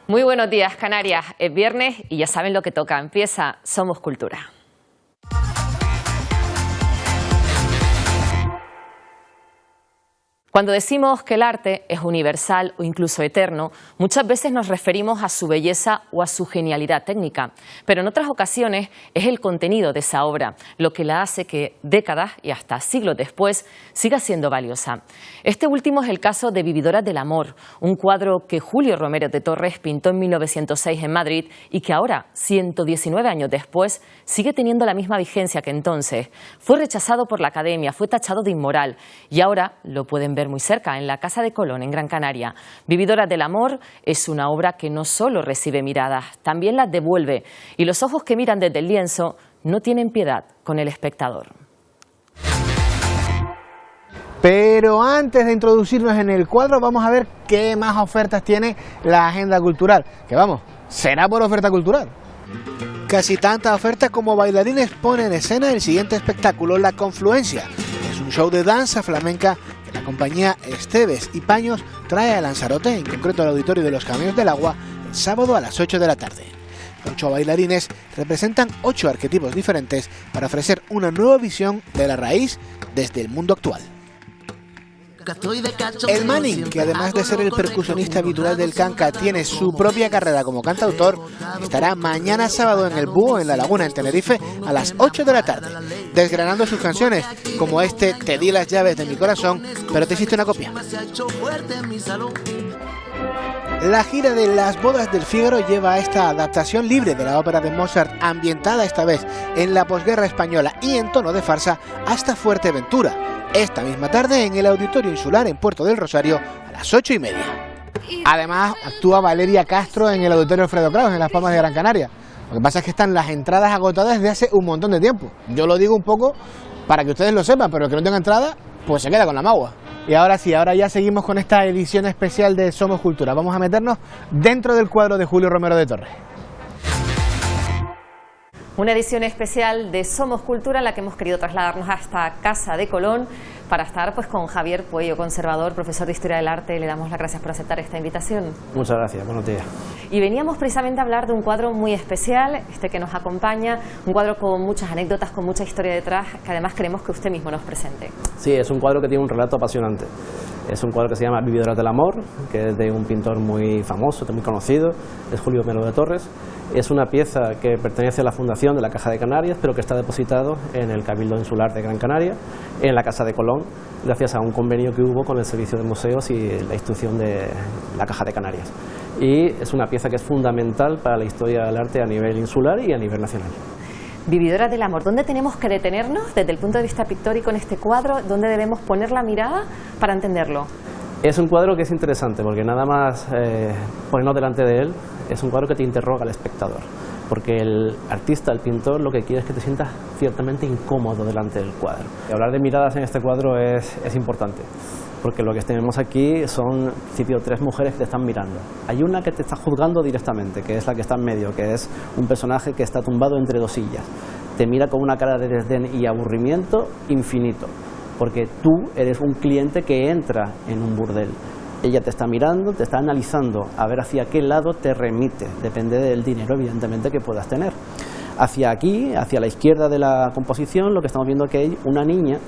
Muy buenos días, Canarias. Es viernes y ya saben lo que toca. Empieza Somos Cultura. Cuando decimos que el arte es universal o incluso eterno, muchas veces nos referimos a su belleza o a su genialidad técnica, pero en otras ocasiones es el contenido de esa obra lo que la hace que décadas y hasta siglos después siga siendo valiosa. Este último es el caso de Vividoras del Amor, un cuadro que Julio Romero de Torres pintó en 1906 en Madrid y que ahora, 119 años después, sigue teniendo la misma vigencia que entonces. Fue rechazado por la Academia, fue tachado de inmoral y ahora lo pueden ver muy cerca, en la Casa de Colón, en Gran Canaria. Vividoras del Amor es una obra que no solo recibe miradas, también las devuelve, y los ojos que miran desde el lienzo no tienen piedad con el espectador. Pero antes de introducirnos en el cuadro, vamos a ver qué más ofertas tiene la agenda cultural. Que vamos, será por oferta cultural. Casi tanta oferta como bailarines pone en escena el siguiente espectáculo, La Confluencia. Es un show de danza flamenca que la compañía Esteves y Paños trae a Lanzarote, en concreto al Auditorio de los Camellos del Agua, el sábado a las 8 de la tarde. 8 bailarines representan 8 arquetipos diferentes para ofrecer una nueva visión de la raíz desde el mundo actual. El Manning, que además de ser el percusionista habitual del canca, tiene su propia carrera como cantautor, estará mañana sábado en el Búho, en La Laguna, en Tenerife, a las 8 de la tarde, desgranando sus canciones, como este Te di las llaves de mi corazón, pero te hiciste una copia. La gira de Las bodas del Fígaro lleva a esta adaptación libre de la ópera de Mozart, ambientada esta vez en la posguerra española y en tono de farsa, hasta Fuerteventura, esta misma tarde en el Auditorio Insular en Puerto del Rosario a las 8:30. Además actúa Valeria Castro en el Auditorio Alfredo Kraus en Las Palmas de Gran Canaria. Lo que pasa es que están las entradas agotadas desde hace un montón de tiempo. Yo lo digo un poco para que ustedes lo sepan, pero el que no tenga entrada pues se queda con la magua. Y ahora sí, ahora ya seguimos con esta edición especial de Somos Cultura. Vamos a meternos dentro del cuadro de Julio Romero de Torres. Una edición especial de Somos Cultura en la que hemos querido trasladarnos hasta Casa de Colón para estar pues con Javier Puello, conservador, profesor de Historia del Arte. Le damos las gracias por aceptar esta invitación. Muchas gracias, buenos días. Y veníamos precisamente a hablar de un cuadro muy especial, este que nos acompaña, un cuadro con muchas anécdotas, con mucha historia detrás, que además queremos que usted mismo nos presente. Sí, es un cuadro que tiene un relato apasionante. Es un cuadro que se llama Vividoras del Amor, que es de un pintor muy famoso, muy conocido, es Julio Romero de Torres. Es una pieza que pertenece a la fundación de la Caja de Canarias, pero que está depositado en el Cabildo Insular de Gran Canaria, en la Casa de Colón, gracias a un convenio que hubo con el Servicio de Museos y la institución de la Caja de Canarias. Y es una pieza que es fundamental para la historia del arte a nivel insular y a nivel nacional. Vividoras del Amor, ¿dónde tenemos que detenernos desde el punto de vista pictórico en este cuadro? ¿Dónde debemos poner la mirada para entenderlo? Es un cuadro que es interesante porque nada más ponernos delante de él, es un cuadro que te interroga al espectador, porque el artista, el pintor, lo que quiere es que te sientas ciertamente incómodo delante del cuadro. Y hablar de miradas en este cuadro es importante, porque lo que tenemos aquí son, en principio, 3 mujeres que te están mirando. Hay una que te está juzgando directamente, que es la que está en medio, que es un personaje que está tumbado entre 2 sillas. Te mira con una cara de desdén y aburrimiento infinito, porque tú eres un cliente que entra en un burdel. Ella te está mirando, te está analizando, a ver hacia qué lado te remite, depende del dinero, evidentemente, que puedas tener. Hacia aquí, hacia la izquierda de la composición, lo que estamos viendo es que hay una niña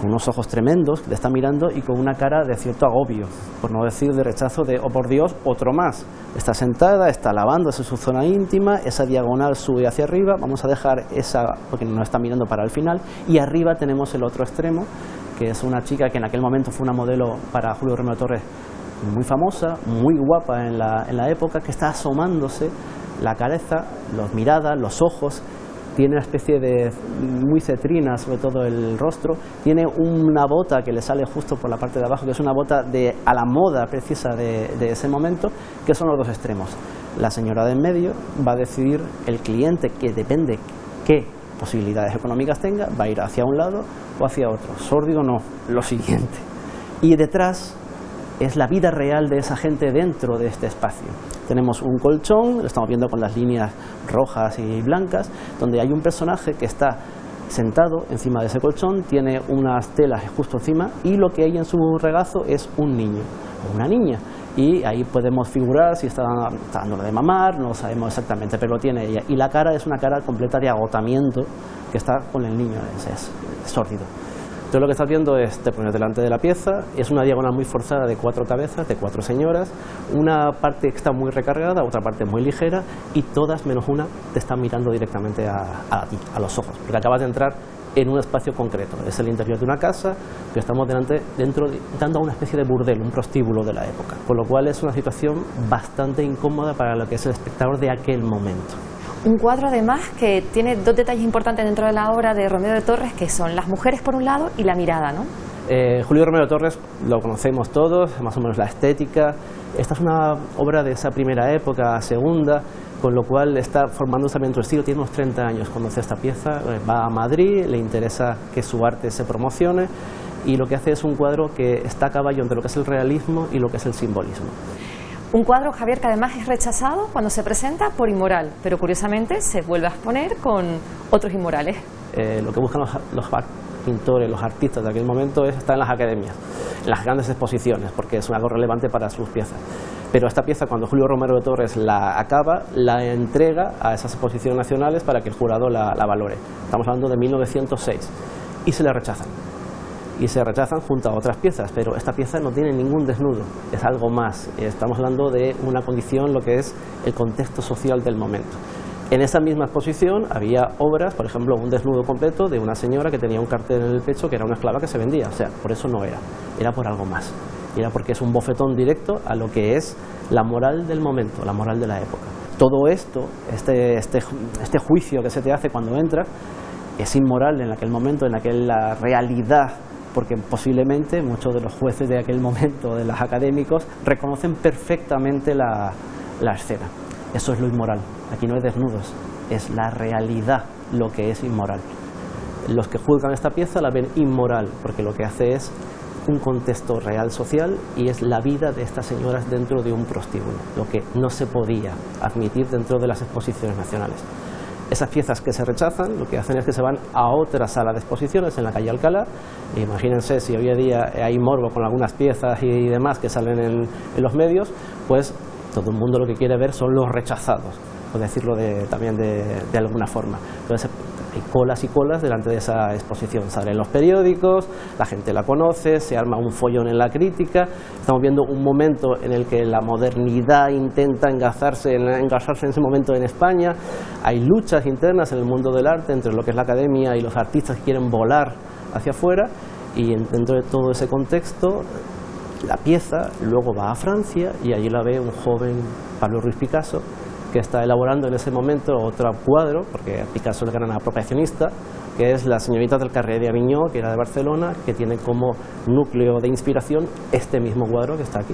con unos ojos tremendos, que te está mirando y con una cara de cierto agobio, por no decir de rechazo de, oh por Dios, otro más. Está sentada, está lavándose su zona íntima, esa diagonal sube hacia arriba, vamos a dejar esa, porque nos está mirando para el final, y arriba tenemos el otro extremo, que es una chica que en aquel momento fue una modelo para Julio Romero de Torres muy famosa, muy guapa en la época, que está asomándose la cabeza, las miradas, los ojos. Tiene una especie de muy cetrina, sobre todo el rostro, tiene una bota que le sale justo por la parte de abajo, que es una bota a la moda precisa de ese momento, que son los 2 extremos. La señora de en medio va a decidir, el cliente, que depende qué posibilidades económicas tenga, va a ir hacia un lado o hacia otro. Sórdido no, lo siguiente. Y detrás es la vida real de esa gente dentro de este espacio. Tenemos un colchón, lo estamos viendo con las líneas rojas y blancas, donde hay un personaje que está sentado encima de ese colchón, tiene unas telas justo encima y lo que hay en su regazo es un niño o una niña. y ahí podemos figurar si está dándole de mamar, no lo sabemos exactamente, pero lo tiene ella. Y la cara es una cara completa de agotamiento que está con el niño, es sórdido. Entonces lo que estás viendo es, te pones delante de la pieza, es una diagonal muy forzada de 4 cabezas, de 4 señoras, una parte que está muy recargada, otra parte muy ligera, y todas menos una te están mirando directamente a ti, a los ojos, porque acabas de entrar en un espacio concreto. Es el interior de una casa, que estamos dando una especie de burdel, un prostíbulo de la época, con lo cual es una situación bastante incómoda para lo que es el espectador de aquel momento. Un cuadro además que tiene 2 detalles importantes dentro de la obra de Romero de Torres, que son las mujeres por un lado y la mirada, ¿no? Julio Romero de Torres lo conocemos todos, más o menos la estética. Esta es una obra de esa primera época, segunda, con lo cual está formándose también su estilo. Tiene unos 30 años cuando hace esta pieza, va a Madrid, le interesa que su arte se promocione y lo que hace es un cuadro que está a caballo entre lo que es el realismo y lo que es el simbolismo. Un cuadro, Javier, que además es rechazado cuando se presenta por inmoral, pero curiosamente se vuelve a exponer con otros inmorales. Lo que buscan los pintores, los artistas de aquel momento es estar en las academias, en las grandes exposiciones, porque es algo relevante para sus piezas. Pero esta pieza, cuando Julio Romero de Torres la acaba, la entrega a esas exposiciones nacionales para que el jurado la valore. Estamos hablando de 1906 y se le rechazan. Y se rechazan junto a otras piezas, pero esta pieza no tiene ningún desnudo, es algo más. Estamos hablando de una condición, lo que es el contexto social del momento. En esa misma exposición había obras, por ejemplo, un desnudo completo de una señora que tenía un cartel en el pecho que era una esclava que se vendía, o sea, por eso no era por algo más. Era porque es un bofetón directo a lo que es la moral del momento, la moral de la época. Todo esto, este juicio que se te hace cuando entras, es inmoral en aquel momento, en aquella realidad, porque posiblemente muchos de los jueces de aquel momento, de los académicos, reconocen perfectamente la escena. Eso es lo inmoral. Aquí no hay desnudos, es la realidad lo que es inmoral. Los que juzgan esta pieza la ven inmoral, porque lo que hace es un contexto real social y es la vida de estas señoras dentro de un prostíbulo, lo que no se podía admitir dentro de las exposiciones nacionales. Esas piezas que se rechazan, lo que hacen es que se van a otra sala de exposiciones en la calle Alcalá. Imagínense si hoy en día hay morbo con algunas piezas y demás que salen en los medios, pues todo el mundo lo que quiere ver son los rechazados, por decirlo también de alguna forma. Entonces hay colas y colas delante de esa exposición, salen los periódicos, la gente la conoce, se arma un follón en la crítica. Estamos viendo un momento en el que la modernidad intenta engasarse en ese momento en España. Hay luchas internas en el mundo del arte entre lo que es la academia y los artistas que quieren volar hacia afuera, y dentro de todo ese contexto la pieza luego va a Francia y allí la ve un joven Pablo Ruiz Picasso, que está elaborando en ese momento otro cuadro, porque Picasso era el gran apropiacionista, que es La señorita del Carrer de Aviñó, que era de Barcelona, que tiene como núcleo de inspiración este mismo cuadro que está aquí.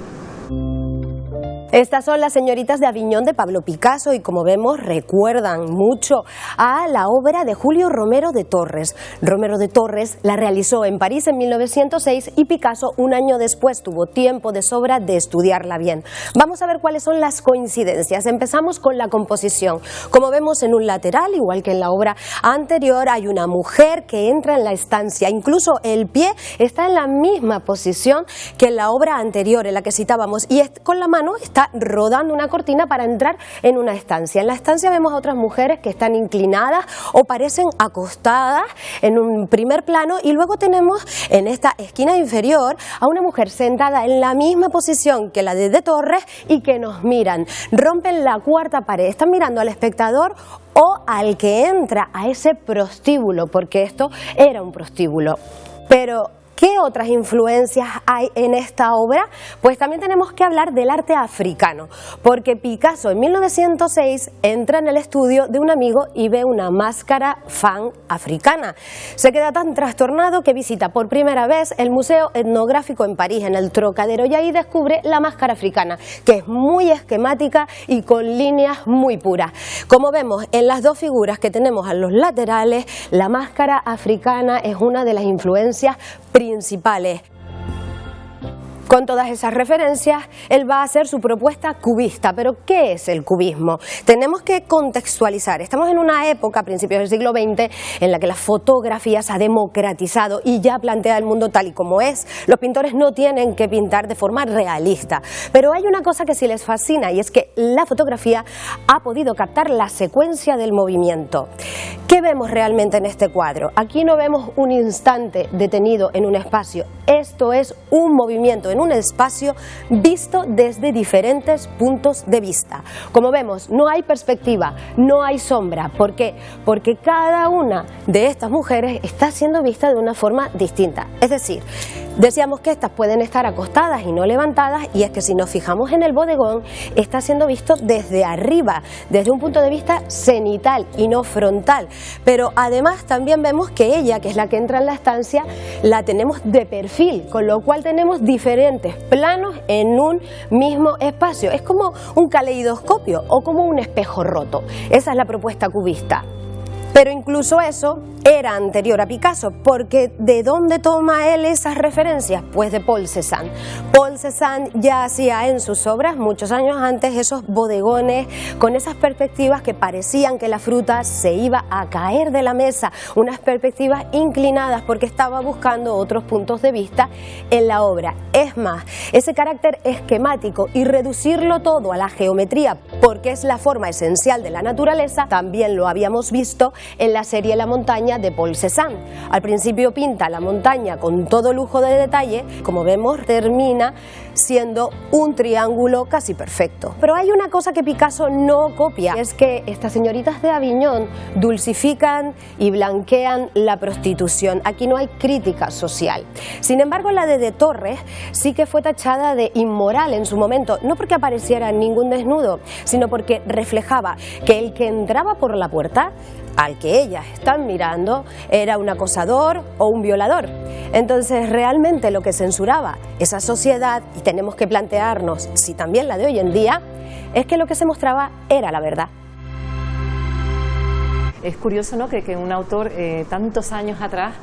Estas son Las señoritas de Aviñón de Pablo Picasso y, como vemos, recuerdan mucho a la obra de Julio Romero de Torres. Romero de Torres la realizó en París en 1906 y Picasso un año después tuvo tiempo de sobra de estudiarla bien. Vamos a ver cuáles son las coincidencias. Empezamos con la composición. Como vemos en un lateral, igual que en la obra anterior, hay una mujer que entra en la estancia. Incluso el pie está en la misma posición que en la obra anterior, en la que citábamos, y con la mano está rodando una cortina para entrar en una estancia. En la estancia vemos a otras mujeres que están inclinadas o parecen acostadas en un primer plano, y luego tenemos en esta esquina inferior a una mujer sentada en la misma posición que la de Torres y que nos miran. Rompen la cuarta pared, están mirando al espectador o al que entra a ese prostíbulo, porque esto era un prostíbulo. Pero ¿qué otras influencias hay en esta obra? Pues también tenemos que hablar del arte africano, porque Picasso en 1906 entra en el estudio de un amigo y ve una máscara fan africana. Se queda tan trastornado que visita por primera vez el Museo Etnográfico en París, en el Trocadero, y ahí descubre la máscara africana, que es muy esquemática y con líneas muy puras. Como vemos en las dos figuras que tenemos a los laterales, la máscara africana es una de las influencias principales. Con todas esas referencias, él va a hacer su propuesta cubista. ¿Pero qué es el cubismo? Tenemos que contextualizar. Estamos en una época, a principios del siglo XX, en la que la fotografía se ha democratizado y ya plantea el mundo tal y como es. Los pintores no tienen que pintar de forma realista. Pero hay una cosa que sí les fascina, y es que la fotografía ha podido captar la secuencia del movimiento. ¿Qué vemos realmente en este cuadro? Aquí no vemos un instante detenido en un espacio. Esto es un movimiento en un espacio visto desde diferentes puntos de vista. Como vemos, no hay perspectiva, no hay sombra. ¿Por qué? Porque cada una de estas mujeres está siendo vista de una forma distinta. Es decir, decíamos que estas pueden estar acostadas y no levantadas, y es que si nos fijamos en el bodegón, está siendo visto desde arriba, desde un punto de vista cenital y no frontal. Pero además también vemos que ella, que es la que entra en la estancia, la tenemos de perfil, con lo cual tenemos diferentes planos en un mismo espacio. Es como un caleidoscopio o como un espejo roto. Esa es la propuesta cubista. Pero incluso eso era anterior a Picasso, porque ¿de dónde toma él esas referencias? Pues de Paul Cézanne. Paul Cézanne ya hacía en sus obras, muchos años antes, esos bodegones con esas perspectivas que parecían que la fruta se iba a caer de la mesa, unas perspectivas inclinadas, porque estaba buscando otros puntos de vista en la obra. Es más, ese carácter esquemático y reducirlo todo a la geometría, porque es la forma esencial de la naturaleza, también lo habíamos visto en la serie La montaña de Paul Cézanne. Al principio pinta la montaña con todo lujo de detalle, como vemos termina siendo un triángulo casi perfecto. Pero hay una cosa que Picasso no copia, es que estas señoritas de Aviñón dulcifican y blanquean la prostitución. Aquí no hay crítica social. Sin embargo, la de Torres sí que fue tachada de inmoral en su momento, no porque apareciera ningún desnudo, sino porque reflejaba que el que entraba por la puerta, al que ellas están mirando, era un acosador o un violador. Entonces realmente lo que censuraba esa sociedad, y tenemos que plantearnos si también la de hoy en día, es que lo que se mostraba era la verdad. Es curioso, ¿no?, que un autor tantos años atrás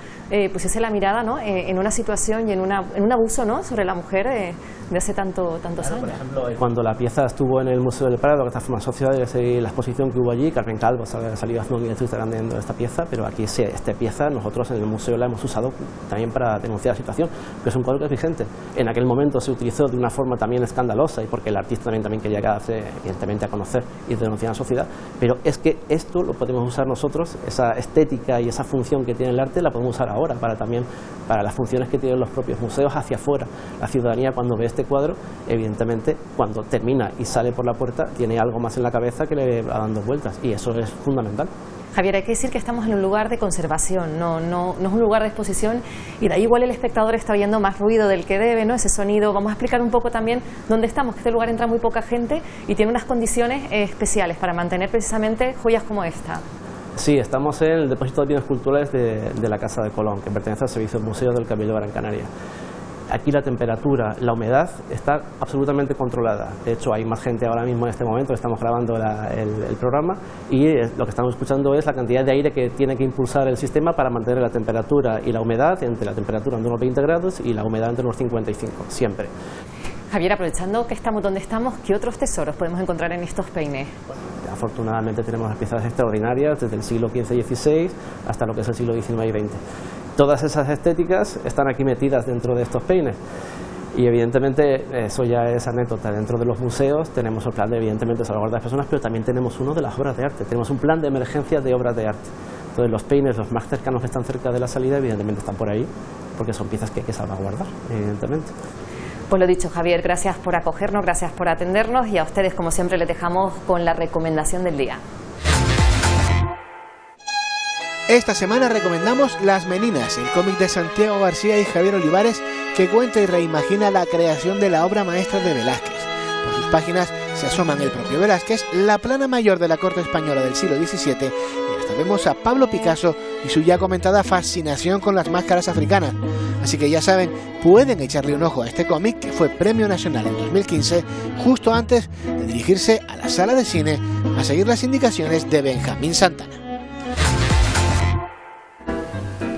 pusiese la mirada, ¿no?, en una situación y en un abuso, ¿no?, sobre la mujer de hace tantos años. Por ejemplo, cuando la pieza estuvo en el Museo del Prado, que está forma social, la exposición que hubo allí, Carmen Calvo salió haciendo un directo grande de esta pieza, pero aquí esta pieza nosotros en el museo la hemos usado también para denunciar la situación, que es un cuadro que es vigente. En aquel momento se utilizó de una forma también escandalosa, y porque el artista también quería darse evidentemente a conocer y denunciar a la sociedad, pero es que esto lo podemos usar nosotros, esa estética y esa función que tiene el arte la podemos usar ahora para las funciones que tienen los propios museos hacia afuera. La ciudadanía, cuando ve este cuadro, evidentemente cuando termina y sale por la puerta tiene algo más en la cabeza que le va dando vueltas, y eso es fundamental. Javier, hay que decir que estamos en un lugar de conservación, no es un lugar de exposición, y de ahí igual el espectador está oyendo más ruido del que debe, ¿no?, ese sonido. Vamos a explicar un poco también dónde estamos, que este lugar entra muy poca gente y tiene unas condiciones especiales para mantener precisamente joyas como esta. Sí, estamos en el depósito de bienes culturales de la Casa de Colón, que pertenece al Servicio del Museo del Cabildo de Gran Canaria. Aquí la temperatura, la humedad está absolutamente controlada. De hecho, hay más gente ahora mismo en este momento, estamos grabando el programa, y lo que estamos escuchando es la cantidad de aire que tiene que impulsar el sistema para mantener la temperatura y la humedad entre la temperatura entre unos 20 grados y la humedad entre unos 55, siempre. Javier, aprovechando que estamos donde estamos, ¿qué otros tesoros podemos encontrar en estos peines? Afortunadamente tenemos piezas extraordinarias desde el siglo XV y XVI hasta lo que es el siglo XIX y XX. Todas esas estéticas están aquí metidas dentro de estos peines. Y evidentemente eso ya es anécdota. Dentro de los museos tenemos el plan de, evidentemente, salvaguardar a las personas, pero también tenemos uno de las obras de arte. Tenemos un plan de emergencia de obras de arte. Entonces los peines, los más cercanos que están cerca de la salida, evidentemente están por ahí, porque son piezas que hay que salvaguardar, evidentemente. Pues lo dicho, Javier, gracias por acogernos, gracias por atendernos, y a ustedes, como siempre, les dejamos con la recomendación del día. Esta semana recomendamos Las Meninas, el cómic de Santiago García y Javier Olivares, que cuenta y reimagina la creación de la obra maestra de Velázquez. Por sus páginas se asoman el propio Velázquez, la plana mayor de la corte española del siglo XVII, y hasta vemos a Pablo Picasso y su ya comentada fascinación con las máscaras africanas. Así que ya saben, pueden echarle un ojo a este cómic, que fue Premio Nacional en 2015, justo antes de dirigirse a la sala de cine a seguir las indicaciones de Benjamín Santana.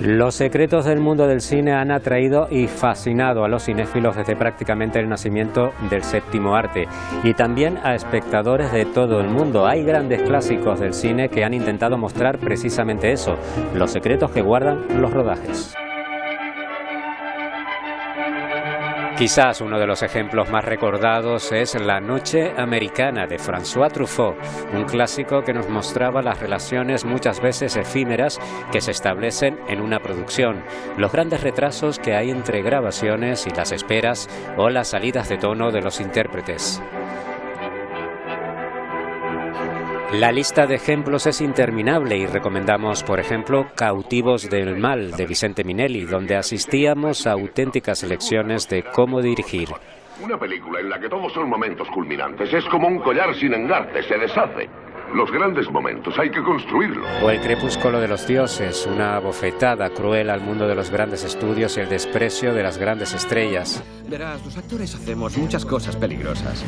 Los secretos del mundo del cine han atraído y fascinado a los cinéfilos desde prácticamente el nacimiento del séptimo arte y también a espectadores de todo el mundo. Hay grandes clásicos del cine que han intentado mostrar precisamente eso, los secretos que guardan los rodajes. Quizás uno de los ejemplos más recordados es La Noche Americana de François Truffaut, un clásico que nos mostraba las relaciones muchas veces efímeras que se establecen en una producción, los grandes retrasos que hay entre grabaciones y las esperas o las salidas de tono de los intérpretes. La lista de ejemplos es interminable y recomendamos, por ejemplo, Cautivos del Mal, de Vicente Minelli, donde asistíamos a auténticas lecciones de cómo dirigir. Una película en la que todos son momentos culminantes es como un collar sin engarte, se deshace. Los grandes momentos hay que construirlos. O El Crepúsculo de los Dioses, una bofetada cruel al mundo de los grandes estudios y el desprecio de las grandes estrellas. Verás, los actores hacemos muchas cosas peligrosas.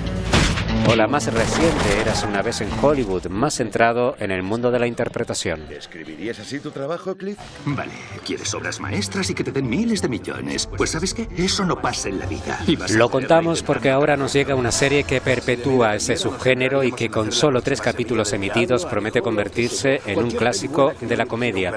O la más reciente, Érase una vez en Hollywood, más centrado en el mundo de la interpretación. ¿Describirías así tu trabajo, Cliff? Vale, quieres obras maestras y que te den miles de millones. Pues ¿sabes qué? Eso no pasa en la vida. Lo contamos porque ahora nos llega una serie que perpetúa ese subgénero y que con solo 3 capítulos emitidos promete convertirse en un clásico de la comedia.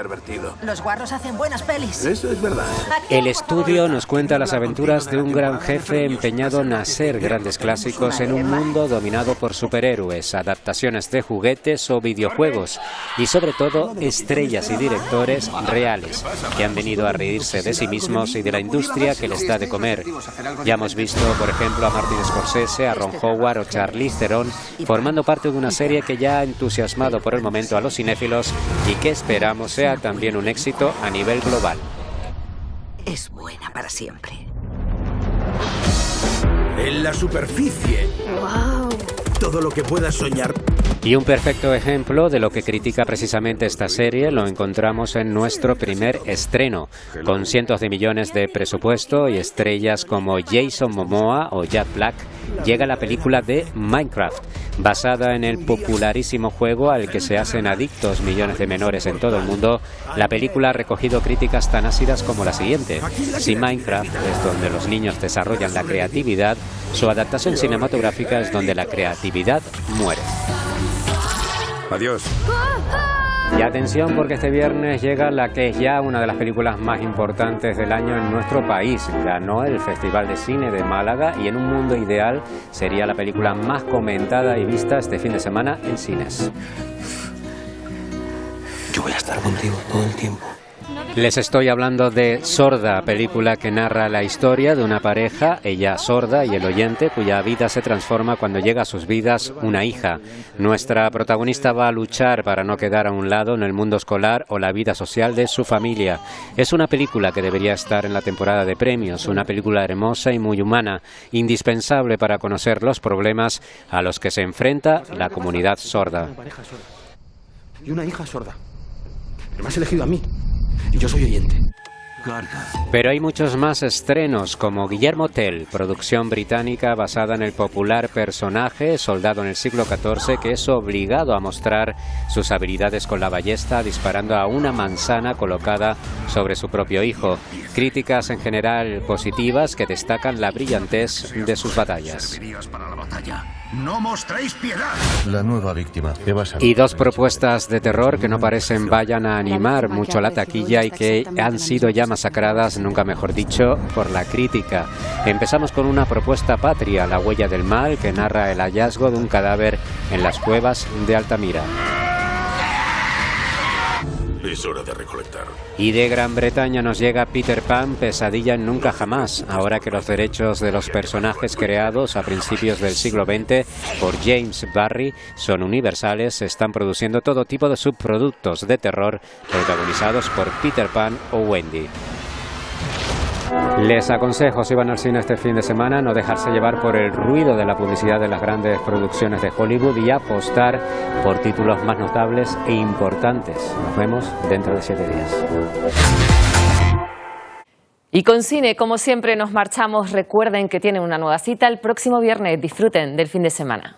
Los guarros hacen buenas pelis. Eso es verdad. El estudio nos cuenta las aventuras de un gran jefe empeñado en hacer grandes clásicos en un mundo dominado por superhéroes, adaptaciones de juguetes o videojuegos y sobre todo estrellas y directores reales que han venido a reírse de sí mismos y de la industria que les da de comer. Ya hemos visto, por ejemplo, a Martin Scorsese, a Ron Howard o Charlize Theron formando parte de una serie que ya ha entusiasmado por el momento a los cinéfilos y que esperamos sea también un éxito a nivel global. Es buena para siempre. En la superficie. ¡Wow! Todo lo que puedas soñar. Y un perfecto ejemplo de lo que critica precisamente esta serie lo encontramos en nuestro primer estreno. Con cientos de millones de presupuesto y estrellas como Jason Momoa o Jack Black, llega la película de Minecraft, basada en el popularísimo juego al que se hacen adictos millones de menores en todo el mundo. La película ha recogido críticas tan ácidas como la siguiente. Si Minecraft es donde los niños desarrollan la creatividad, su adaptación cinematográfica es donde la creatividad muere. Adiós. Y atención porque este viernes llega la que es ya una de las películas más importantes del año en nuestro país. Ganó el Festival de Cine de Málaga y en un mundo ideal sería la película más comentada y vista este fin de semana en cines. Yo voy a estar contigo todo el tiempo. Les estoy hablando de Sorda, película que narra la historia de una pareja, ella sorda y el oyente, cuya vida se transforma cuando llega a sus vidas una hija. Nuestra protagonista va a luchar para no quedar a un lado en el mundo escolar o la vida social de su familia. Es una película que debería estar en la temporada de premios, una película hermosa y muy humana, indispensable para conocer los problemas a los que se enfrenta la comunidad sorda. Y una hija sorda. Pero me has elegido a mí. Y yo soy oyente. Pero hay muchos más estrenos, como Guillermo Tell, producción británica basada en el popular personaje, soldado en el siglo XIV, que es obligado a mostrar sus habilidades con la ballesta disparando a una manzana colocada sobre su propio hijo. Críticas en general positivas que destacan la brillantez de sus batallas. ¡No mostréis piedad! La nueva víctima. Y 2 propuestas de terror que no parecen vayan a animar mucho la taquilla y que han sido ya masacradas, nunca mejor dicho, por la crítica. Empezamos con una propuesta patria, La huella del mal, que narra el hallazgo de un cadáver en las cuevas de Altamira. Es hora de recolectar. Y de Gran Bretaña nos llega Peter Pan, Pesadilla en Nunca Jamás. Ahora que los derechos de los personajes creados a principios del siglo XX por James Barrie son universales, se están produciendo todo tipo de subproductos de terror protagonizados por Peter Pan o Wendy. Les aconsejo, si van al cine este fin de semana, no dejarse llevar por el ruido de la publicidad de las grandes producciones de Hollywood y apostar por títulos más notables e importantes. Nos vemos dentro de 7 días. Y con cine, como siempre, nos marchamos. Recuerden que tienen una nueva cita el próximo viernes. Disfruten del fin de semana.